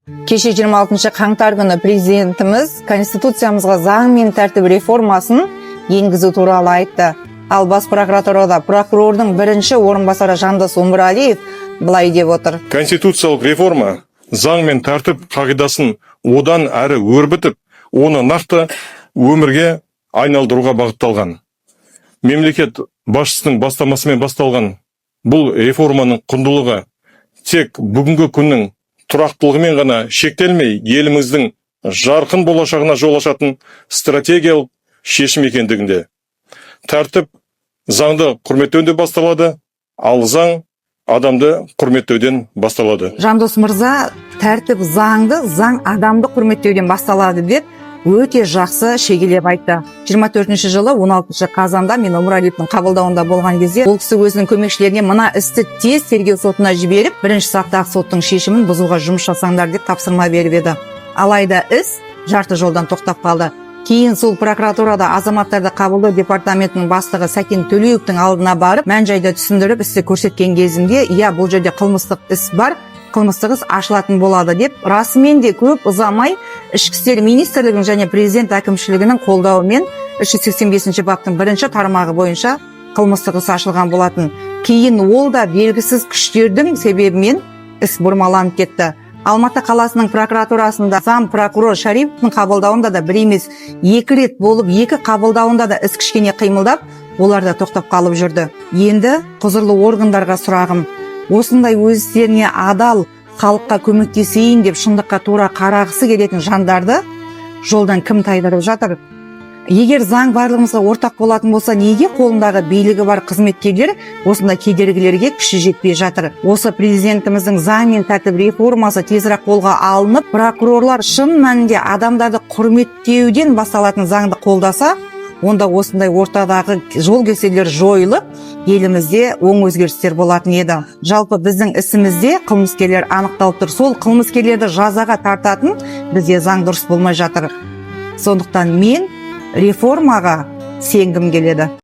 Кеше 26 қаңтар күні президентіміз Конституциямызға заң мен тәртіп реформасын енгізу туралы айтты. Ал бас прокуратурада прокурордың бірінші орынбасары Жандос Умаралиев былай деп отыр. Конституциялық реформа заң мен тәртіп қағидасын одан әрі өрбітіп, оны нақты өмірге айналдыруға бағытталған. Мемлекет басшысының бастамасымен басталған бұл реформаның құндылығы тек бүгінгі күннің тұрақтылығымен ғана шектелмей, еліміздің жарқын болашағына жол ашатын стратегиялық шешім екендігінде. Тәртіп заңды құрметтеуден басталады, ал заң адамды құрметтеуден басталады. Жандос мырза, тәртіп заңды, заң адамды құрметтеуден басталады деп өте жақсы шегелеп айтты. 24 жылы 16 қазанда мен Умаралиевтің қабылдауында болған кезде ол кісі өзінің көмекшілеріне мына істі тез тергеу сотына жіберіп, бірінші сатыдағы соттың шешімін бұзуға жұмыс жасаңдар деп тапсырма беріп еді. Алайда іс жарты жолдан тоқтап қалды. Кейін сол прокуратурада азаматтарды қабылдау департаментінің бастығы Сәкен Төлеуовтің алдына барып, мән-жайды түсіндіріп, істі көрсеткен кезінде, иә, бұл жерде қылмыстық іс бар, қылмыстық іс ашылатын болады деп, расымен де көп ұзамай Ішкі істер министрлігінің және президент әкімшілігінің қолдауымен 385 баптың бірінші тармағы бойынша қылмыстық іс ашылған болатын. Кейін ол да белгісіз күштердің себебімен іс бұрмаланып кетті. Алматы қаласының прокуратурасында зам прокурор Шариповтың қабылдауында да бір емес, екі рет болып, екі қабылдауында да іс кішкене қимылдап, олар да тоқтап қалып жүрді. Енді құзырлы органдарға сұрағым, осындай өздеріне адал, халыққа көмектесейін деп шындыққа тура қарағысы келетін жандарды жолдан кім тайдырып жатыр? Егер заң барлығымызға ортақ болатын болса, неге қолындағы билігі бар қызметкерлер осындай кедергілерге күші жетпей жатыр? Осы президентіміздің заң мен тәртіп реформасы тезірек қолға алынып, прокурорлар шын мәнінде адамдарды құрметтеуден басталатын заңды қолдаса, онда осындай ортадағы жол кеселер жойылып, елімізде оң өзгерістер болатын еді. Жалпы біздің ісімізде қылмыскерлер анықталып тұр. Сол қылмыскерлерді жазаға тартатын бізде заң дұрыс болмай жатыр. Сондықтан мен реформаға сенгім келеді.